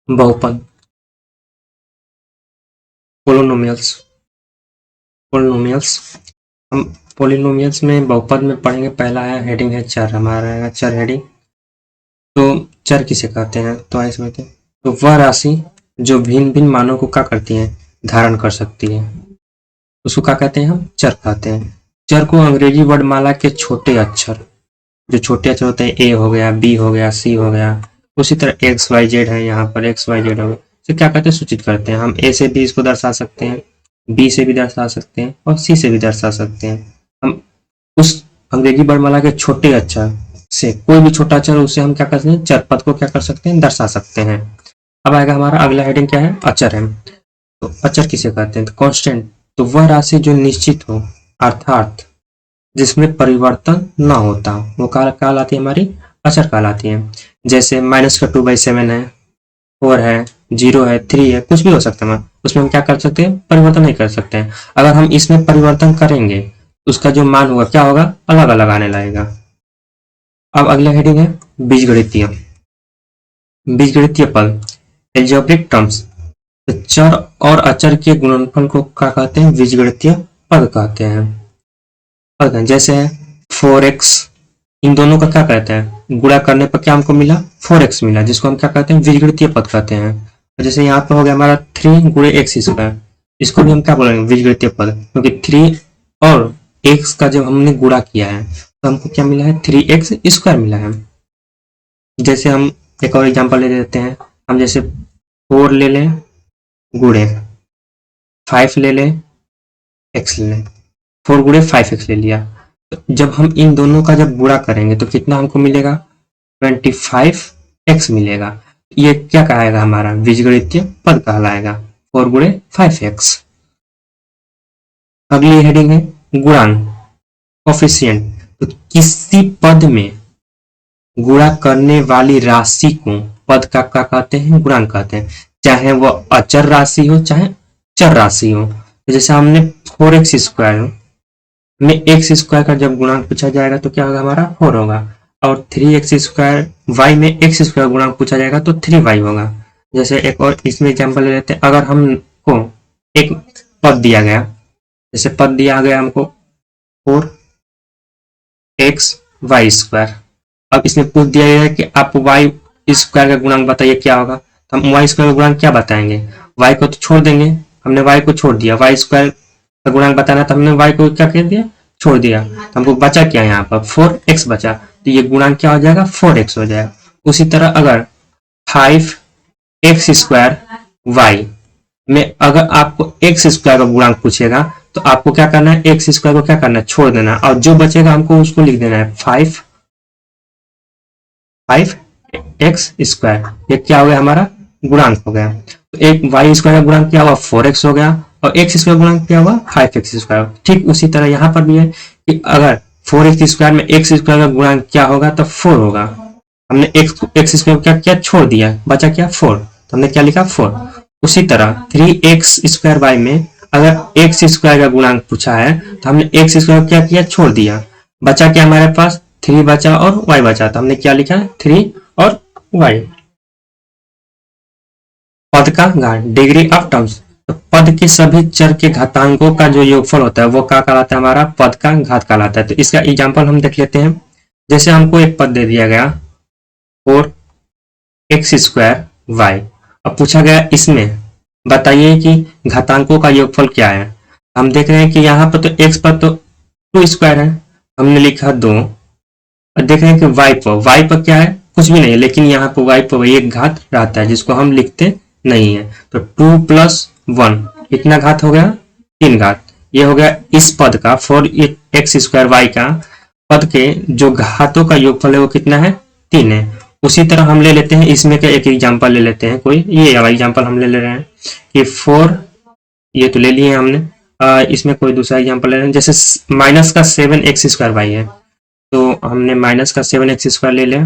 बहुपद, polynomials. Polynomials हम polynomials में बहुपद में पढ़ेंगे। पहला है हेडिंग है चर, हमारा रहेगा चर हेडिंग। तो चर किसे कहते हैं, तो आइए समझते हैं। तो वह राशि जो भिन्न भिन्न मानों को क्या करती है, धारण कर सकती है, उसको क्या कहते हैं, हम चर कहते हैं। चर को अंग्रेजी वर्णमाला के छोटे अक्षर, जो छोटे अक्षर होते हैं, ए हो गया, बी हो गया, सी हो गया, उसी तरह एक्स वाई जेड है, यहाँ पर एक्स वाई जेड हो गया, तो क्या कहते हैं, सूचित करते हैं। हम ए से भी इसको दर्शा सकते हैं, बी से भी दर्शा सकते हैं और सी से भी दर्शा सकते हैं। हम उस अंग्रेजी वर्णमाला के छोटे अक्षर से कोई भी छोटा अक्षर, उसे हम क्या कर सकते हैं, चर पद को क्या कर सकते हैं, दर्शा सकते हैं। अब आएगा हमारा अगला हेडिंग, क्या है, अचर है। तो अचर किसे कहते हैं, तो कांस्टेंट, तो वह राशि जो निश्चित हो, अर्थात जिसमें परिवर्तन न होता, वो कहलाती है, हमारी अचर कहलाती है। जैसे -2/7 है, 4 है, 0 है, 3 है, कुछ भी हो सकता है, उसमें हम क्या कर सकते हैं, परिवर्तन नहीं कर सकते हैं। अगर हम इसमें परिवर्तन करेंगे, उसका जो मान होगा क्या होगा, अलग अलग आने लगेगा। अब अगला हेडिंग है बीजगणितीय। बीजगणितीय पद, एल्जेब्रिक टर्म्स, तो चर और अचर के गुणनफल को क्या कहते हैं, बीजगणितीय पद कहते हैं। पद जैसे है 4x, इन दोनों का क्या कहते हैं, गुणा करने पर क्या हमको मिला, 4x मिला, जिसको हम क्या कहते हैं, बीजगणितीय पद कहते हैं। और जैसे यहाँ पे हो गया हमारा 3 गुणे x स्क्वायर, इसको भी हम क्या बोलेंगे, बीजगणितीय पद, क्योंकि 3 और x का जब हमने गुणा किया है तो हमको क्या मिला है, 3x स्क्वायर मिला है। जैसे हम एक और एग्जांपल ले लेते हैं, हम जैसे 4 ले लें गुणे 5 ले लें, x ले लें, 4 गुणे 5x ले लिया, तो जब हम इन दोनों का जब गुणा करेंगे तो कितना हमको मिलेगा, 25x मिलेगा। ये क्या कहलाएगा, हमारा बीजगणितीय पद कहलाएगा, 4 गुणे 5x। अगली हेडिंग है गुणांक, कोफिशिएंट, तो किसी पद में गुणा करने वाली राशि को पद का क्या कहते हैं, गुणांक कहते हैं, चाहे वह अचर राशि हो चाहे चर राशि हो। तो जैसे हमने 4x स्क्वायर में एक्स स्क्वायर का जब गुणांक पूछा जाएगा तो क्या होगा, हमारा 4 होगा, और 3x स्क्वायर वाई में एक्स स्क्वायर गुणांक पूछा जाएगा तो 3y होगा। जैसे एक और इसमें एग्जांपल ले लेते हैं, अगर हमको एक पद दिया गया, जैसे पद दिया गया हमको 4x वाई स्क्वायर, अब इसमें पूछ दिया गया है कि आप वाई स्क्वायर का गुणांक बताइए क्या होगा, तो हम वाई स्क्वायर का गुणांक क्या बताएंगे, वाई को तो छोड़ देंगे, हमने वाई को छोड़ दिया, वाई स्क्वायर का गुणांक बताना तो हमने वाई को क्या कर दिया, छोड़ दिया, तो हमको बचा क्या, यहाँ पर 4x बचा, तो ये गुणांक क्या हो जाएगा, 4x हो जाएगा। उसी तरह अगर 5x स्क्वायर वाई में अगर आपको x स्क्वायर का गुणांक पूछेगा तो आपको क्या करना है, x स्क्वायर को क्या करना है, छोड़ देना, और जो बचेगा हमको उसको लिख देना है 5x स्क्वायर, ये क्या हो गया, हमारा गुणांक हो गया। तो एक वाई स्क्वायर का गुणांक क्या हुआ, 4x हो गया, और एक्स स्क्वायर गुणांक क्या हुआ, 5x स्क्वायर। ठीक उसी तरह यहाँ पर भी है कि अगर 4x स्क्वायर में एक्स स्क्वायर का गुणांक क्या होगा, तो 4 होगा, हमने एक्स स्क्वायर क्या क्या छोड़ दिया, बचा क्या 4, तो हमने क्या लिखा 4। उसी तरह 3x स्क्वायर वाई में अगर एक्स स्क्वायर का गुणांक पूछा है तो हमने एक्स स्क्वायर क्या किया, छोड़ दिया, बचा क्या हमारे पास 3 बचा और y बचा, तो हमने क्या लिखा 3 और y। पद का घात, डिग्री ऑफ टर्म्स, तो पद के सभी चर के घातांकों का जो योगफल होता है वो क्या कहलाता है, हमारा पद का घात कहलाता है। तो इसका एग्जांपल हम देख लेते हैं। जैसे हमको एक पद दे दिया गया 4x स्क्वायर वाई, अब पूछा गया इसमें बताइए कि घातांकों का योगफल क्या है। हम देख रहे हैं कि यहाँ पर तो x पर तो 2 स्क्वायर है, हमने लिखा 2, और देख रहे हैं कि y पर क्या है, कुछ भी नहीं है, लेकिन यहाँ पर y पर एक घात रहता है जिसको हम लिखते नहीं है, तो 2 + 1 कितना घात हो गया, 3 घात। ये हो गया इस पद का 4x स्क्वायर वाई का पद के जो घातों का योगफल है वो कितना है, 3 है। उसी तरह हम ले लेते हैं इसमें का एक एग्जांपल ले लेते हैं, कोई ये एग्जांपल हम ले रहे हैं कि 4, ये तो ले लिए हमने, इसमें कोई दूसरा एग्जांपल ले रहे हैं, जैसे माइनस का 7x स्क्वायर वाई है, तो हमने माइनस का 7x स्क्वायर ले लिया,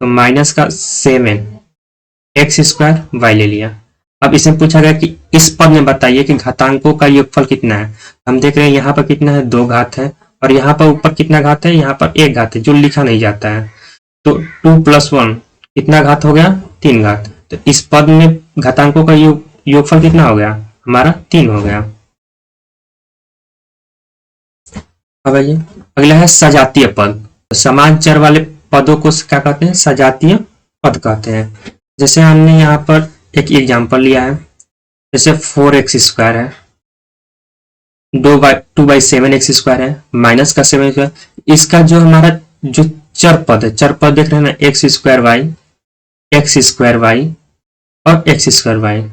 तो माइनस का 7x स्क्वायर वाई ले लिया। अब इसमें पूछा गया कि इस पद में बताइए कि घातांकों का योगफल कितना है। हम देख रहे हैं यहाँ पर कितना है, 2 घात है, और यहाँ पर ऊपर कितना घात है, यहाँ पर 1 घात है जो लिखा नहीं जाता है, तो 2 + 1 कितना घात हो गया, 3 घात। तो इस पद में घातांकों का योगफल कितना हो गया, हमारा 3 हो गया। अब आइए अगला है सजातीय पद। तो समान चर वाले पदों को क्या कहते हैं, सजातीय पद कहते हैं। जैसे हमने यहाँ पर एक एग्जांपल लिया है, जैसे 4x² है, 2/7x² है, माइनस का 7x²। इसका जो हमारा जो चर पद है, चर पद देख रहे हैं ना, x² y और x²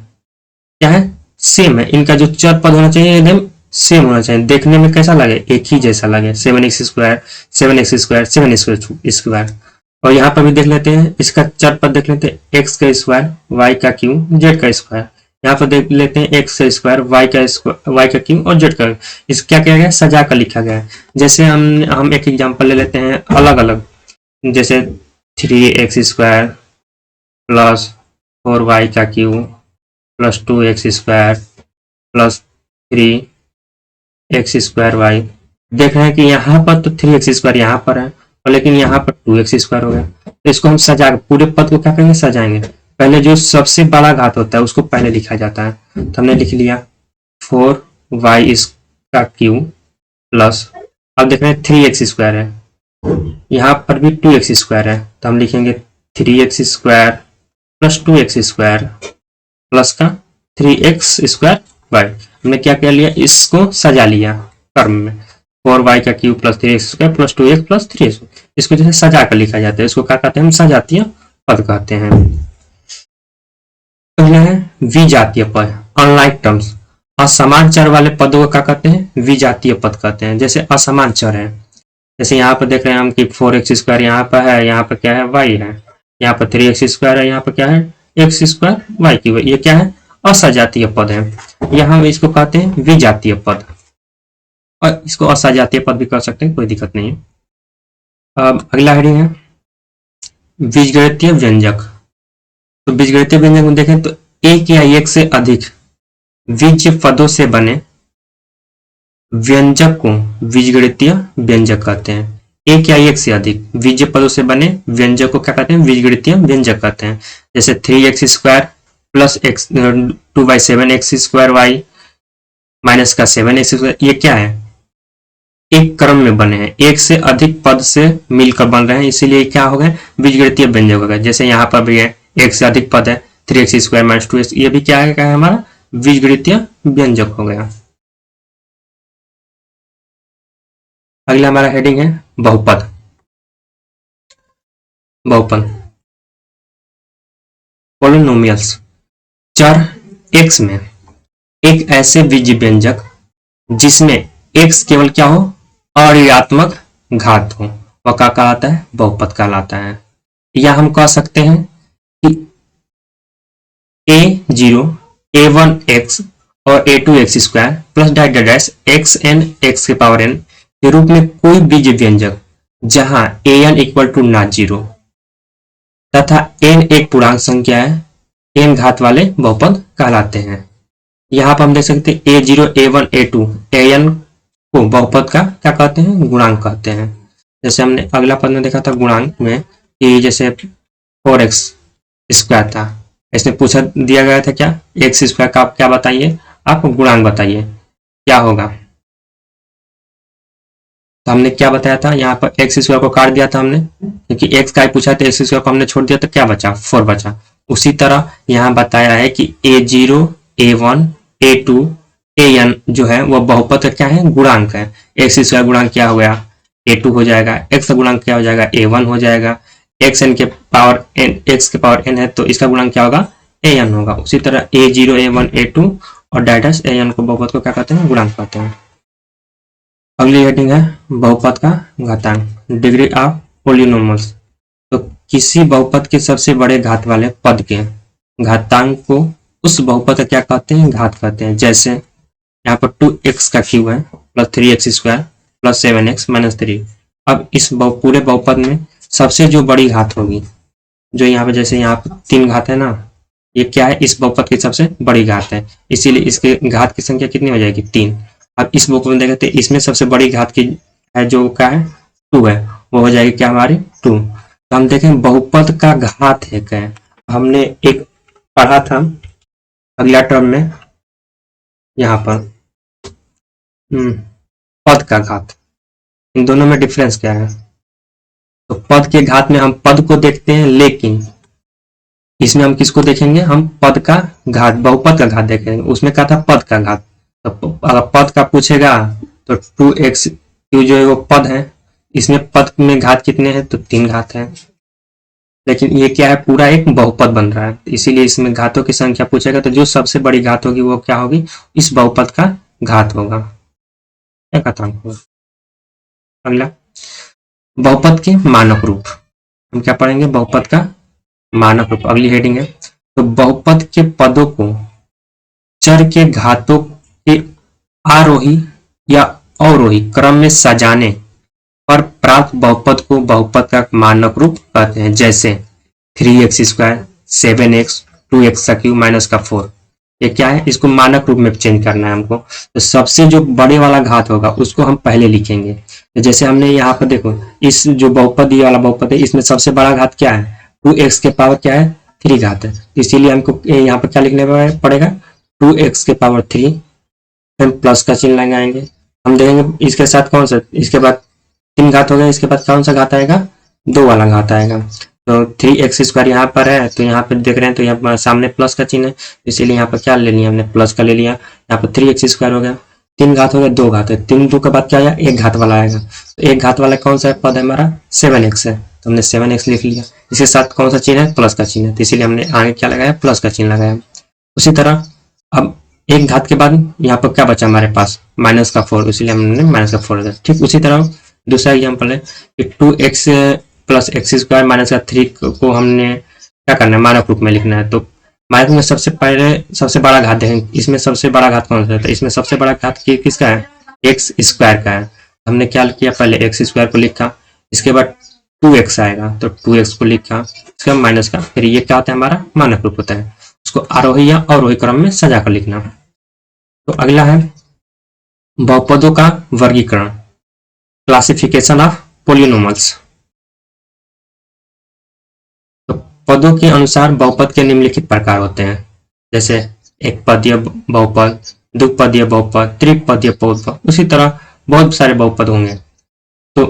क्या है, सेम है। इनका जो चर पद होना चाहिए एकदम सेम होना चाहिए, देखने में कैसा लगे, एक ही जैसा लगे, 7x²। और यहाँ पर भी देख लेते हैं, इसका चर पद देख लेते हैं, x का स्क्वायर, y का क्यू, z का स्क्वायर। यहाँ पर देख लेते हैं x का स्क्वायर, y का क्यू और z का। इस क्या किया गया, सजा कर लिखा गया है। जैसे हम एक एग्जांपल ले लेते हैं अलग अलग, जैसे 3x² प्लस 4y का Q plus 2x² plus 3x² y। देख रहे हैं कि यहाँ पर तो 3x² यहाँ पर है, और लेकिन यहाँ पर 2x² हो गया। तो इसको हम सजा पूरे पद को क्या करेंगे, सजाएंगे। पहले जो सबसे बड़ा घात होता है उसको पहले लिखा जाता है। तो हमने लिख लिया 4y का क्यू प्लस, अब देख रहे हैं 3x² है, यहाँ पर भी 2x² है, तो हम लिखेंगे 3x² प्लस 2x² प्लस का 3x² y। हमने क्या कर लिया, इसको सजा लिया क्रम में, 4y का cube plus 3x² plus 2x plus 3x। इसको जैसे सजा कर लिखा जाता है, इसको क्या कहते हैं, हम सजातीय पद कहते हैं। पहला है विजातीय पद, अनलाइक टर्म्स। असमान चर वाले पदों को क्या कहते हैं, विजातीय पद कहते हैं। जैसे असमान चर है, जैसे यहाँ पर देख रहे हैं हम कि 4x² यहाँ पर है, यहाँ पर क्या है, y है, यहाँ पर 3x² है, यहाँ पर क्या है, x² y3। ये क्या है, असजातीय पद है। यहाँ इसको कहते हैं विजातीय पद, और इसको असजातीय पद भी कर सकते हैं, कोई दिक्कत नहीं है। अब अगला हेडिंग है बीजगणितीय व्यंजक। तो बीजगणितीय व्यंजक में देखें तो एक या एक से अधिक बीज पदों से बने व्यंजक को बीजगणितीय व्यंजक कहते हैं। एक या एक से अधिक बीज पदों से बने व्यंजक को क्या कहते हैं, बीजगणितीय व्यंजक कहते हैं। जैसे 3x² plus 2/7x² y minus का 7x², ये क्या है, एक क्रम में बने हैं, एक से अधिक पद से मिलकर बन रहे हैं, इसीलिए क्या हो गए, बीजगणितीय व्यंजक हो गए। जैसे यहाँ पर भी है, एक से अधिक पद है, 3x² माइनस 2x, ये भी क्या है हमारा बीजगणितीय व्यंजक हो गया। अगला हमारा हेडिंग है बहुपद। बहुपद पॉलिनोमियल्स, चर x में एक ऐसे बीज व्यंजक जिसमें x केवल क्या हो, अऋणात्मक घात हो, वह क्या कहलाता है, बहुपद कहलाता है। या हम कह सकते हैं कि a0 a1x और a2x² plus dash xn x के पावर n के रूप में कोई बीज व्यंजक जहां an इक्वल टू ना 0 तथा n एक पूर्णांक संख्या है, n घात वाले बहुपद कहलाते हैं। यहाँ पर हम देख सकते हैं a0 a1 a2 an को बहुपद का क्या कहते हैं, गुणांक कहते हैं। जैसे हमने अगला पद में देखा था गुणांक में कि जैसे 4x² था, इसमें पूछा दिया गया था क्या, x² का आप क्या बताइए, आप गुणांक बताइए क्या होगा। तो हमने क्या बताया था, यहाँ पर x² को काट दिया था हमने, क्योंकि x का ही पूछा था, x² को हमने छोड़ दिया तो क्या बचा, 4 बचा। उसी तरह यहाँ बताया है कि a0 a1 a2 an जो है वह बहुपद का क्या है, गुणांक है। x² गुणांक क्या हो गया, a2 हो जाएगा, x का गुणांक क्या हो जाएगा, a1 हो जाएगा, xn के पावर n, x के पावर n है तो इसका गुणांक क्या होगा, an होगा। उसी तरह a0 a1 a2 और डैश an को बहुपद को क्या कहते हैं, गुणांक कहते हैं। अगली हेडिंग है बहुपद का घातांक, डिग्री ऑफ पॉलिनोमियल्स। तो किसी बहुपद के सबसे बड़े घात वाले पद के घातांक को उस बहुपद का क्या कहते हैं, घात कहते हैं। जैसे यहाँ पर 2x का क्यूब है plus 3x² plus 7x minus 3। अब इस पूरे बहुपद में सबसे जो बड़ी घात होगी, जो यहाँ पे जैसे यहाँ पर 3 घात है ना, ये क्या है, इस बहुपद की सबसे बड़ी घात है, इसीलिए इसके घात की संख्या कितनी हो जाएगी, 3। अब इस बहुपद में देखते हैं, इसमें सबसे बड़ी घात की है जो क्या है, 2 है, वो हो जाएगी क्या हमारी 2। तो हम देखें बहुपद का घात है। हमने एक पढ़ा था अगला टर्म में, यहाँ पर पद का घात, इन दोनों में डिफरेंस क्या है? तो पद के घात में हम पद को देखते हैं, लेकिन इसमें हम किसको देखेंगे? हम पद का घात, बहुपद का घात देखेंगे। उसमें क्या था? पद का घात। तो अगर पद का पूछेगा तो 2x क्यू जो है वो पद है, इसमें पद में घात कितने हैं? तो 3 घात है। लेकिन ये क्या है? पूरा एक बहुपद बन रहा है, इसीलिए इसमें घातों की संख्या पूछेगा तो जो सबसे बड़ी घात होगी वो क्या होगी? इस बहुपद का घात होगा। क्या घातांक होगा? अगला, बहुपद के मानक रूप। हम क्या पढ़ेंगे? बहुपद का मानक रूप, अगली हेडिंग है। तो बहुपद के पदों को चर के घातों के आरोही या अवरोही क्रम में सजाने पर प्राप्त बहुपद को बहुपद का मानक रूप कहते हैं। जैसे 3x², 7x, 2x का क्यूब माइनस का 4, ये क्या है? इसको मानक रूप में चेंज करना है हमको। तो सबसे जो बड़े वाला घात होगा उसको हम पहले लिखेंगे। तो जैसे हमने यहाँ पर देखो, इस जो बहुपद, ये वाला बहुपद है, इसमें सबसे बड़ा घात क्या है? 2x के पावर क्या है? 3 घात है। इसीलिए हमको यहाँ पर क्या लिखने पड़ेगा? 2x के पावर 3, फिर प्लस का चिन्ह लगाएंगे। हम देखेंगे इसके साथ कौन सा, इसके बाद 3 घात हो गया, इसके बाद कौन सा घात आएगा? 2 वाला घात आएगा। तो 3x² यहाँ पर है, तो यहाँ पे देख रहे हैं तो यहाँ पर सामने प्लस का चिन्ह है, इसीलिए यहाँ पर क्या ले लिया हमने? प्लस का ले लिया। यहाँ पर 3x² हो गया, 3 घात हो गया, 2 घात है, 3 2 के बाद क्या आया? 1 घात वाला आएगा। तो 1 घात वाला कौन सा पद है हमारा? 7x है, तो हमने 7x लिख लिया। इसके साथ कौन सा चिन्ह है? प्लस का चिन्ह है, तो इसीलिए हमने आगे क्या लगाया? प्लस का चिन्ह लगाया। उसी तरह अब 1 घात के बाद यहाँ पर क्या बचा हमारे पास? माइनस का 4, इसलिए हमने माइनस का 4 लगाया। ठीक उसी तरह दूसरा एग्जाम्पल है कि 2x प्लस x² माइनस का 3 को हमने क्या करना है? मानक रूप में लिखना है। तो मानक में सबसे पहले सबसे बड़ा घात देखेंगे, इसमें सबसे बड़ा घात कौन सा है? तो इसमें सबसे बड़ा घात किसका है? x² का है। हमने क्या किया? पहले x² को लिखा, इसके बाद 2x आएगा तो 2x को लिखा, इसका माइनस का, फिर ये क्या होता है? हमारा मानक रूप होता है। उसको आरोही या अवरोही क्रम में सजा कर लिखना। तो अगला है बहुपदों का वर्गीकरण, क्लासिफिकेशन ऑफ पोलिनोमल्स। तो पदों के अनुसार बहुपद के निम्नलिखित प्रकार होते हैं, जैसे एक पदीय बहुपद, द्विपदीय बहुपद, त्रिपदीय बहुपद, उसी तरह बहुत सारे बहुपद होंगे। तो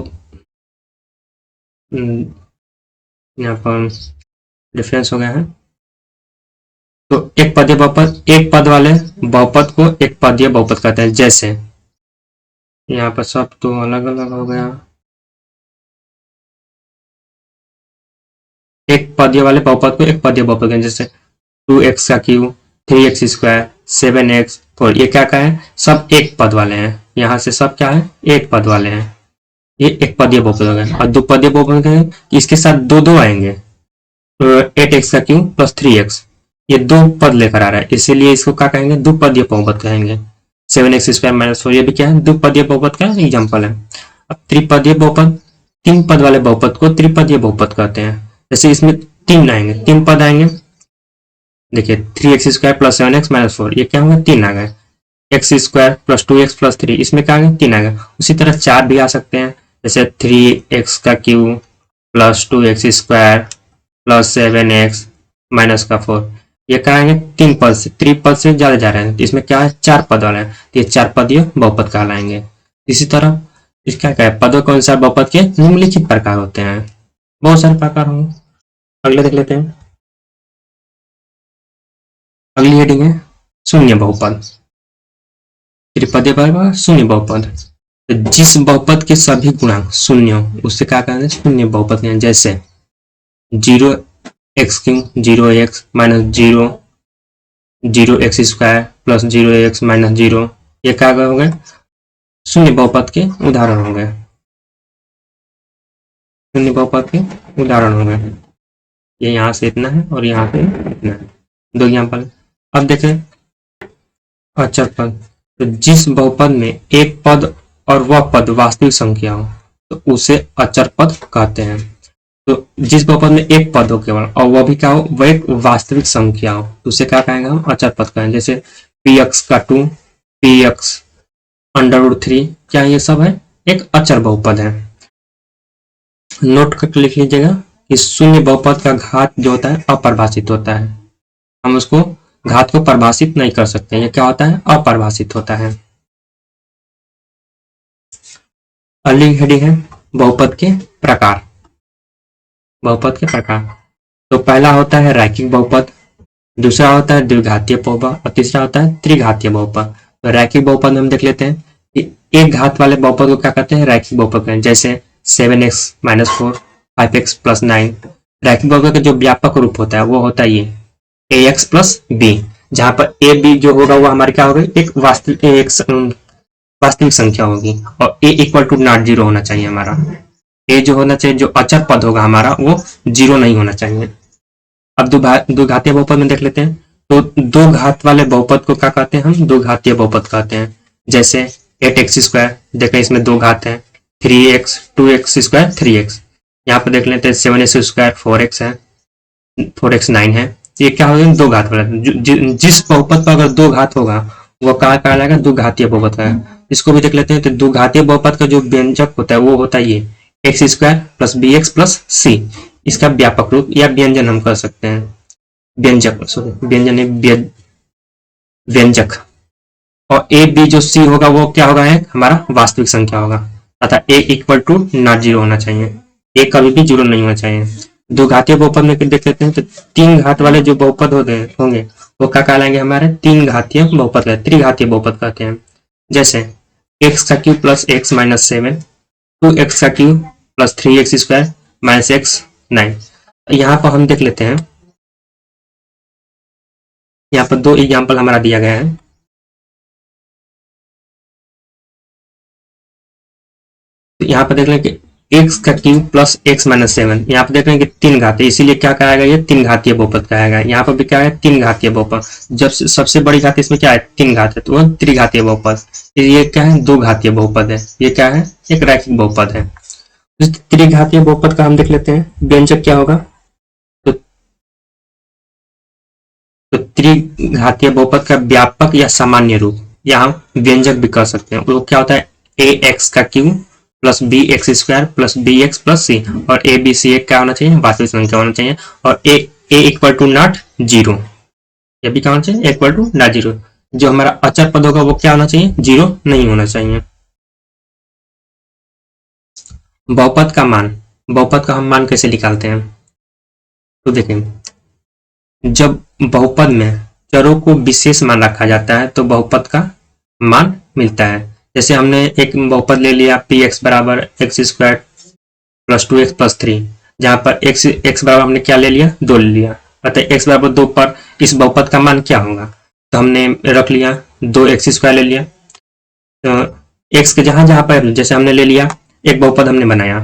यहाँ पर डिफरेंस हो गया है। तो एक पदीय बहुपद, एक पद वाले बहुपद को एक पदीय बहुपद कहते हैं। जैसे यहाँ पर सब तो अलग अलग हो गया। एक पदीय वाले बहुपद को एक पदीय बहुपद कहते हैं, जैसे 2x का क्यूब, 3x², 7x, 4, ये क्या का है? सब एक पद वाले हैं। यहाँ से सब क्या है? एक पद वाले हैं। ये एक पदीय बहुपद हो गए। और द्विपदीय बहुपद के इसके साथ दो दो आएंगे, 8x का क्यूब प्लस 3x, ये 2 पद लेकर आ रहा है, इसीलिए इसको क्या कहेंगे? द्विपदीय बहुपद कहेंगे। 7x² माइनस 4, ये भी क्या है? द्विपदीय बहुपद का एग्जाम्पल है। अब त्रिपदीय बहुपद, 3 पद वाले बहुपद को त्रिपदीय बहुपद कहते हैं। जैसे इसमें 3 आएंगे, 3 पद आएंगे, देखिए 3x² प्लस 7x माइनस 4, ये क्या होंगे? 3 आ गए। x² प्लस 2x प्लस 3, इसमें क्या आ गए? 3 आ गए। उसी तरह 4 भी आ सकते हैं, जैसे 3x का cube plus 2x² plus 7x minus का 4, ये क्या आएंगे? 3 पद से, त्रिपद से ज्यादा जा रहे हैं, तो इसमें क्या है? 4 पद वाला है, तो ये 4 पदीय बहुपद कहलाएंगे। इसी तरह इसका क्या है? पदों के अनुसार बहुपद के निम्नलिखित प्रकार होते हैं, बहुत सारे प्रकार होंगे। अगले देख लेते हैं। अगली हेडिंग है शून्य बहुपद, त्रिपदीय बहुपद, शून्य बहुपद। तो जिस बहुपद के सभी गुणांक शून्य हो उससे क्या कहते? शून्य बहुपद हैं। जैसे 0x³ 0x minus 0, 0x² plus 0x minus 0, ये क्या हो गए? शून्य बहुपद के उदाहरण हो गए। शून्य बहुपद के उदाहरण हो गए। ये यहाँ से इतना है और यहाँ से इतना है, 2 एग्जाम्पल। अब देखें अचर पद। तो जिस बहुपद में एक पद और वह पद वास्तविक संख्या हो तो उसे अचर पद कहते हैं। तो जिस बहुपद में एक पद हो केवल और वह भी क्या हो? वह एक वास्तविक संख्या हो तो उसे क्या कहेंगे? हम अचर पद कहेंगे। जैसे px का 2, px √3, क्या ये सब है? एक अचर बहुपद है। नोट करके लिख लीजिएगा, कि शून्य बहुपद का घात जो होता है अपरिभाषित होता है, हम उसको घात को परिभाषित नहीं कर सकते, ये क्या होता है, अपरिभाषित होता है। अगली हेडिंग है बहुपद के प्रकार। बहुपद के प्रकार, तो पहला होता है रैखिक बहुपद, दूसरा होता है द्विघातीय बहुपद और तीसरा होता है त्रिघातीय बहुपद। तो रैखिक बहुपद में हम देख लेते हैं कि एक घात वाले बहुपद को क्या कहते हैं, रैखिक बहुपद कहते हैं। जैसे 7x-4, 5x+9। रैखिक बहुपद का जो व्यापक रूप होता है वो होता है ये ax+b, जहां पर a b जो होगा वो हमारे क्या होगा, एक वास्तविक संख्या होगी, और a equal to not zero होना चाहिए हमारा। a जो होना चाहिए, जो अचर पद होगा हमारा, वो जीरो नहीं होना चाहिए। अब द्विघातीय बहुपद में देख लेते हैं, तो दो घात वाले बहुपद को क्या कहते हैं, हम द्विघातीय बहुपद कहते हैं। जैसे 8x², देखें इसमें दो घात है, 3x, 2x², 3x। यहाँ पर देख लेते हैं 7x², 4x है, 4x9 है। ये क्या होगा, दो घात वाला। जिस बहुपद पर अगर दो घात होगा वो क्या कहलाएगा, द्विघातीय बहुपद का है। इसको भी देख लेते हैं, तो द्विघातीय बहुपद का जो व्यंजक होता है वो होता है ये x² + bx + c। इसका व्यापक रूप या व्यंजन हम कर सकते हैं, व्यंजक, सॉरी व्यंजन व्यंजक। और ए बी जो सी होगा वो क्या होगा, है हमारा वास्तविक संख्या होगा, तथा ए इक्वल टू नॉट जीरो होना चाहिए, ए कभी भी जीरो नहीं होना चाहिए। दो घातीय बहुपद में देख लेते हैं, तो तीन घात वाले जो बहुपद होंगे वो क्या कहलाएंगे, हमारे तीन घातीय बहुपद कहते हैं, त्रिघातीय बहुपद कहते हैं। जैसे x³ + x-7, 2x³ + 3x² - x9। यहाँ पर हम देख लेते हैं, यहाँ पर दो एग्जाम्पल हमारा दिया गया है। तो यहाँ पर देख लें कि x³ + x-7, यहाँ पर देख लें कि तीन घात है, इसीलिए क्या कहेगा, ये तीन घातीय बहुपद कहेगा। यहाँ पर भी क्या है, तीन घातीय बहुपद। जब सबसे बड़ी घात इसमें क्या है, तीन घात है, तो वह त्रिघातीय बहुपद। ये क्या है, दो घातीय बहुपद है। ये क्या है, एक रैखिक बहुपद है। त्रिघातीय बहुपद का हम देख लेते हैं व्यंजक क्या होगा। तो त्रिघातीय बहुपद का व्यापक या सामान्य रूप, या हम व्यंजक भी कर सकते हैं, वो क्या होता है, ax³ + bx² + bx + c। और a b c क्या होना चाहिए, वास्तविक संख्या होना चाहिए। और a equal to not zero, ये भी क्या होना चाहिए, इक्वल टू नॉट जीरो। जो हमारा अचर पद होगा वो क्या होना चाहिए, जीरो नहीं होना चाहिए। बहुपद का मान, बहुपद का हम मान कैसे निकालते हैं, तो देखें, जब बहुपद में चरों को विशेष मान रखा जाता है तो बहुपद का मान मिलता है। जैसे हमने एक बहुपद ले लिया px = x² + 2x + 3, जहां पर x बराबर हमने क्या ले लिया, 2 ले लिया, अतः x = 2 पर इस बहुपद का मान क्या होगा, तो हमने रख लिया 2x² ले लिया। तो x के जहां जहां पर, जैसे हमने ले लिया, एक बहुपद हमने बनाया